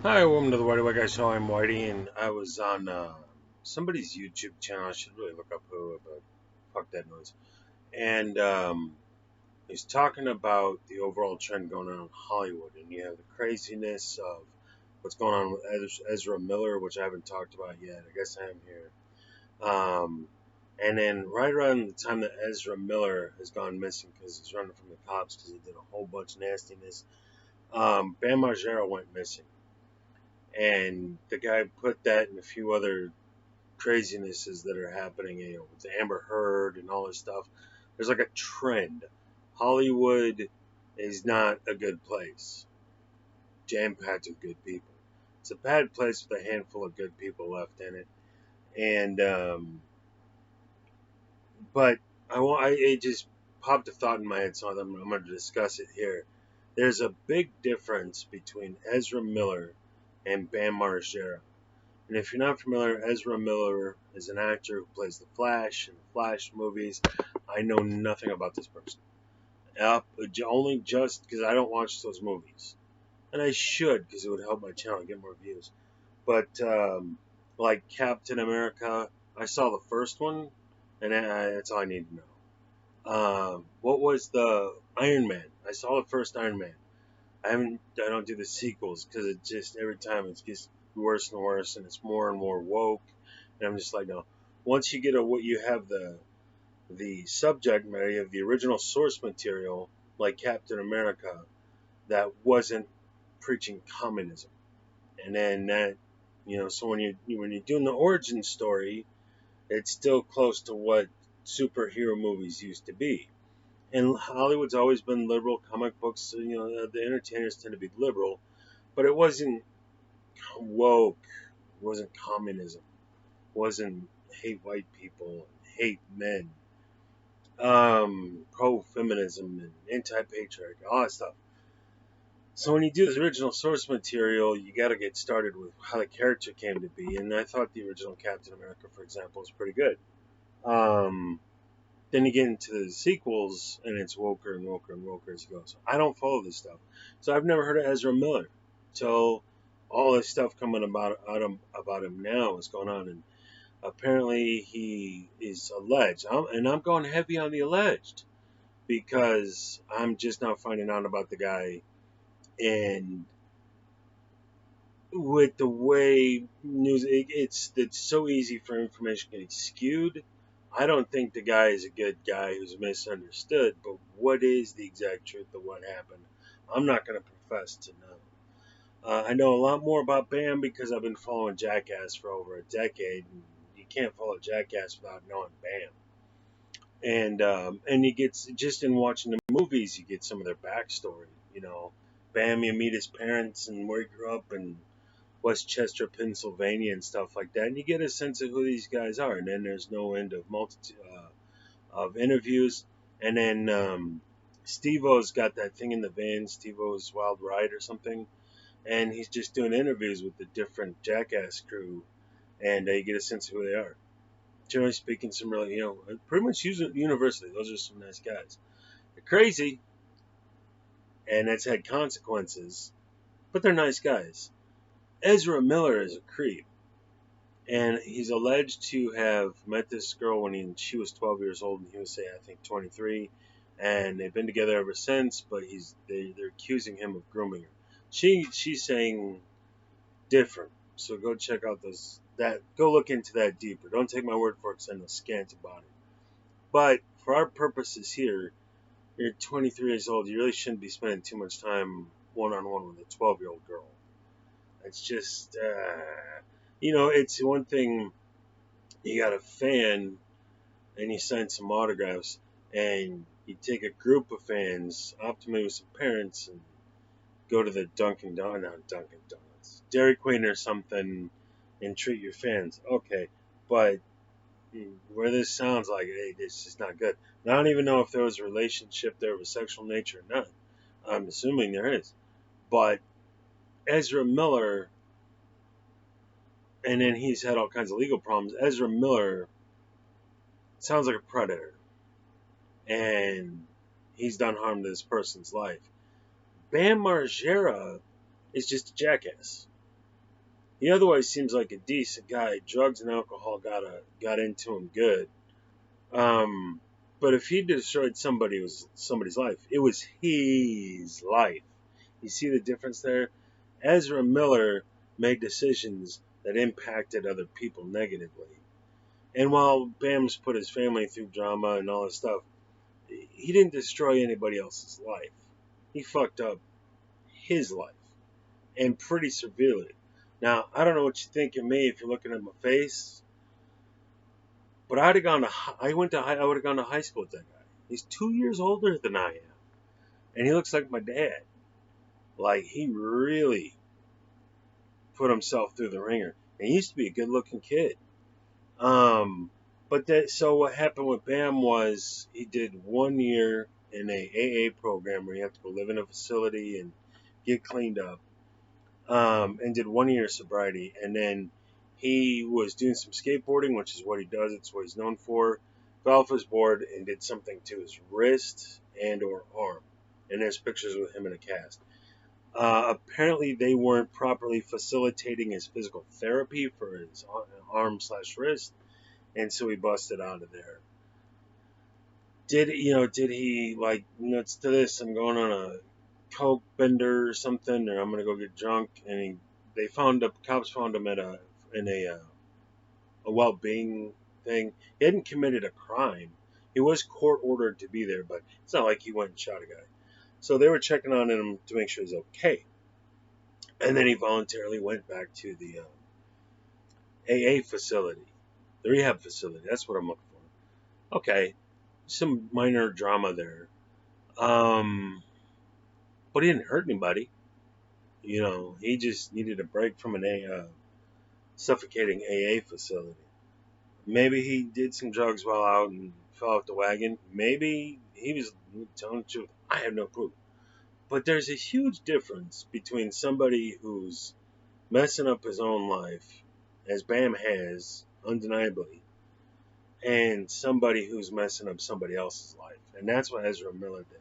Hi, welcome to the Whitey White Guy Show. I'm Whitey, and I was on somebody's YouTube channel. I should really look up who, but fuck that noise. And he's talking about the overall trend going on in Hollywood, and you have the craziness of what's going on with Ezra Miller, which I haven't talked about yet. I guess I am here. And then right around the time that Ezra Miller has gone missing because he's running from the cops because he did a whole bunch of nastiness, Bam Margera went missing. And the guy put that and a few other crazinesses that are happening, with Amber Heard and all this stuff. There's like a trend. Hollywood is not a good place, jam packed with good people. It's a bad place with a handful of good people left in it. And but it just popped a thought in my head, so I'm going to discuss it here. There's a big difference between Ezra Miller and Bam Margera. And if you're not familiar, Ezra Miller is an actor who plays the Flash in the Flash movies. I know nothing about this person. Only just because I don't watch those movies. And I should, because it would help my channel get more views. But, like Captain America, I saw the first one, and that's all I need to know. What was the Iron Man? I saw the first Iron Man. I don't do the sequels because it just every time it gets worse and worse, and it's more and more woke. And I'm just like, no. Once you get what you have the subject matter, you have the original source material, like Captain America, that wasn't preaching communism, and then that, so when you're doing the origin story, it's still close to what superhero movies used to be. And Hollywood's always been liberal. Comic books, the entertainers tend to be liberal, but it wasn't woke, wasn't communism, wasn't hate white people, hate men, pro-feminism and anti-patriarchy, all that stuff. So when you do this original source material, you got to get started with how the character came to be. And I thought the original Captain America, for example, was pretty good. Um, then you get into the sequels, and it's woker and woker and woker as it goes. I don't follow this stuff, so I've never heard of Ezra Miller till all this stuff coming about him now is going on, and apparently he is alleged. And I'm going heavy on the alleged because I'm just now finding out about the guy, and with the way news, it's so easy for information getting skewed. I don't think the guy is a good guy who's misunderstood, but what is the exact truth of what happened? I'm not going to profess to know. I know a lot more about Bam because I've been following Jackass for over a decade, and you can't follow Jackass without knowing Bam. And you get, just in watching the movies, you get some of their backstory. Bam, you meet his parents and where he grew up in Westchester, Pennsylvania, and stuff like that, and you get a sense of who these guys are. And then there's no end of multitude of interviews, and then Steve-O's got that thing in the van, Steve-O's Wild Ride or something, and he's just doing interviews with the different Jackass crew, and you get a sense of who they are. Generally speaking, some really, pretty much universally, those are some nice guys. They're crazy, and it's had consequences, but they're nice guys. Ezra Miller is a creep, and he's alleged to have met this girl when she was 12 years old, and he was, say, I think 23, and they've been together ever since. But they're accusing him of grooming her. She's saying different. So go check out go look into that deeper. Don't take my word for it because I know scant about it. But for our purposes here, you're 23 years old. You really shouldn't be spending too much time one-on-one with a 12-year-old girl. It's just, it's one thing. You got a fan and you sign some autographs, and you take a group of fans, optimally with some parents, and go to the not Dunkin' Donuts, Dairy Queen or something, and treat your fans. Okay, but where this sounds like, hey, this is not good. And I don't even know if there was a relationship there of a sexual nature or not. I'm assuming there is. But Ezra Miller, and then he's had all kinds of legal problems. Ezra Miller sounds like a predator, and he's done harm to this person's life. Bam Margera is just a jackass. He otherwise seems like a decent guy. Drugs and alcohol got into him good. Um, but if he destroyed somebody's life, it was his life. You see the difference there? Ezra Miller made decisions that impacted other people negatively. And while Bam's put his family through drama and all this stuff, he didn't destroy anybody else's life. He fucked up his life, and pretty severely. Now, I don't know what you think of me if you're looking at my face, but I would have gone to high school with that guy. He's 2 years older than I am, and he looks like my dad. Like, he really put himself through the ringer. And he used to be a good-looking kid. So what happened with Bam was he did 1 year in a AA program where you have to go live in a facility and get cleaned up, and did 1 year sobriety. And then he was doing some skateboarding, which is what he does. It's what he's known for. Fell off his board and did something to his wrist and or arm. And there's pictures with him in a cast. Apparently, they weren't properly facilitating his physical therapy for his arm/wrist, and so he busted out of there. Did he like nuts to this? I'm going on a coke bender or something, or I'm gonna go get drunk. And cops found him in a well-being thing. He hadn't committed a crime. He was court ordered to be there, but it's not like he went and shot a guy. So they were checking on him to make sure he's okay. And then he voluntarily went back to the AA facility, the rehab facility. That's what I'm looking for. Okay, some minor drama there. But he didn't hurt anybody. He just needed a break from an suffocating AA facility. Maybe he did some drugs while out and fell off the wagon. Maybe he was telling the truth. I have no proof. But there's a huge difference between somebody who's messing up his own life, as Bam has, undeniably, and somebody who's messing up somebody else's life. And that's what Ezra Miller did.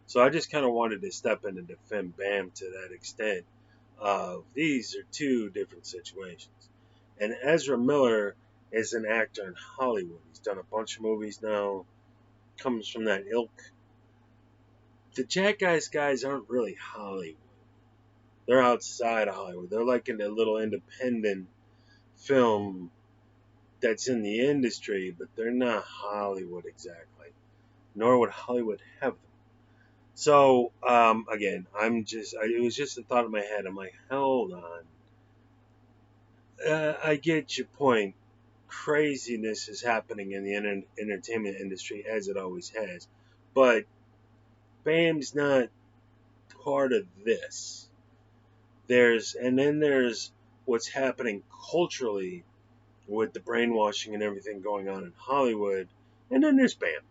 So I just kind of wanted to step in and defend Bam to that extent. These are two different situations. And Ezra Miller is an actor in Hollywood. He's done a bunch of movies now, comes from that ilk. The Jackass guys aren't really Hollywood. They're outside of Hollywood. They're like in a little independent film that's in the industry, but they're not Hollywood exactly. Nor would Hollywood have them. So, again, it was just a thought in my head. I'm like, hold on. I get your point. Craziness is happening in the entertainment industry, as it always has. But Bam's not part of this. There's what's happening culturally with the brainwashing and everything going on in Hollywood, and then there's Bam.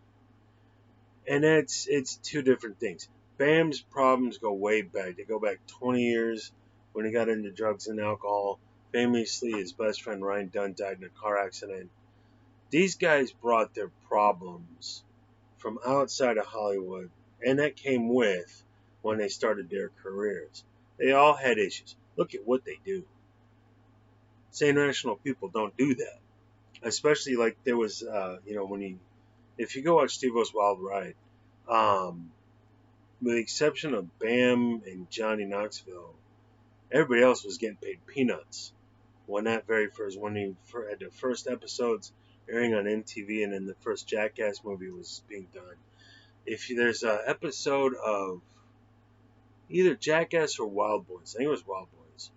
And it's two different things. Bam's problems go way back. They go back 20 years when he got into drugs and alcohol. Famously, his best friend Ryan Dunn died in a car accident. These guys brought their problems from outside of Hollywood, and that came with when they started their careers. They all had issues. Look at what they do. International people don't do that. Especially like there was, if you go watch Steve-O's Wild Ride, with the exception of Bam and Johnny Knoxville, everybody else was getting paid peanuts. When he had the first episodes airing on MTV, and then the first Jackass movie was being done. There's an episode of either Jackass or Wild Boys, I think it was Wild Boys,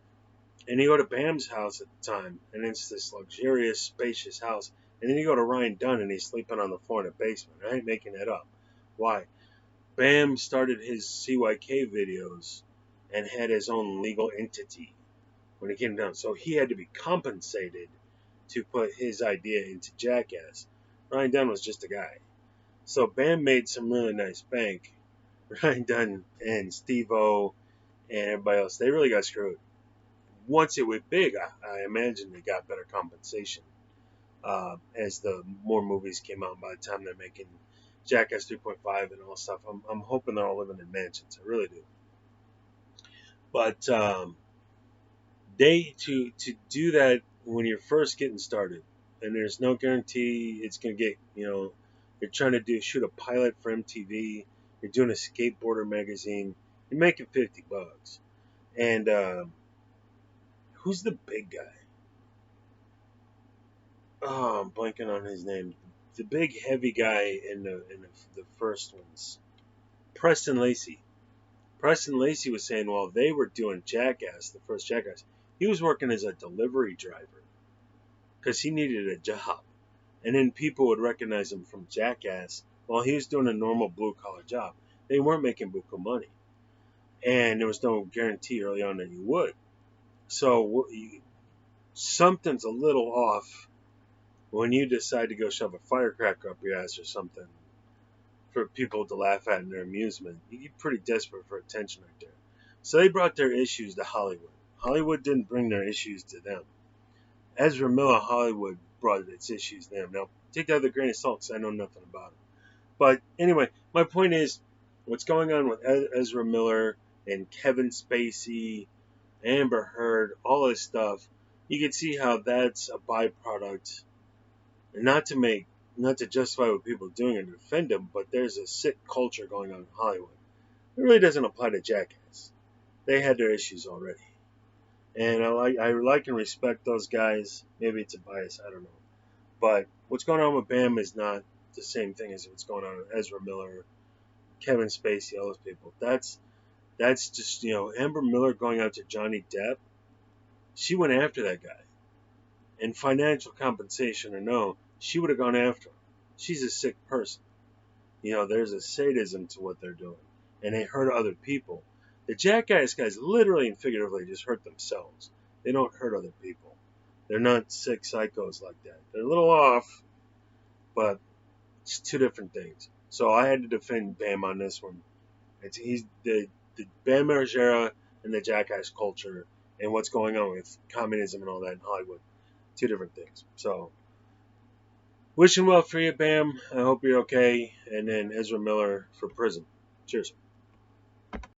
and you go to Bam's house at the time, and it's this luxurious, spacious house, and then you go to Ryan Dunn, and he's sleeping on the floor in a basement. I ain't making that up. Why? Bam started his CYK videos and had his own legal entity when it came down. So he had to be compensated to put his idea into Jackass. Ryan Dunn was just a guy. So Bam made some really nice bank. Ryan Dunn and Steve-O and everybody else, they really got screwed. Once it went big, I imagine they got better compensation as the more movies came out. By the time they're making Jackass 3.5 and all stuff, I'm hoping they're all living in mansions. I really do. But To do that when you're first getting started, and there's no guarantee it's gonna get, you're trying to shoot a pilot for MTV, you're doing a skateboarder magazine, you're making $50, and who's the big guy? Oh, I'm blanking on his name. The big heavy guy in the first ones, Preston Lacey. Preston Lacey was saying while they were doing Jackass, the first Jackass, he was working as a delivery driver because he needed a job. And then people would recognize him from Jackass while he was doing a normal blue collar job. They weren't making buku money. And there was no guarantee early on that you would. So something's a little off when you decide to go shove a firecracker up your ass or something for people to laugh at in their amusement. You're pretty desperate for attention right there. So they brought their issues to Hollywood. Hollywood didn't bring their issues to them. Ezra Miller, Hollywood brought its issues to them. Now, take that with a grain of salt because I know nothing about it. But anyway, my point is what's going on with Ezra Miller and Kevin Spacey, Amber Heard, all this stuff. You can see how that's a byproduct, and not to justify what people are doing and defend them, but there's a sick culture going on in Hollywood. It really doesn't apply to Jackass. They had their issues already. And I like and respect those guys. Maybe it's a bias, I don't know. But what's going on with Bam is not the same thing as what's going on with Ezra Miller, Kevin Spacey, all those people. That's just, Amber Miller going out to Johnny Depp. She went after that guy. And financial compensation or no, she would have gone after him. She's a sick person. There's a sadism to what they're doing. And they hurt other people. The Jackass guys literally and figuratively just hurt themselves. They don't hurt other people. They're not sick psychos like that. They're a little off, but it's two different things. So I had to defend Bam on this one. He's the Bam Margera and the Jackass culture and what's going on with communism and all that in Hollywood. Two different things. So wishing well for you, Bam. I hope you're okay. And then Ezra Miller for prison. Cheers.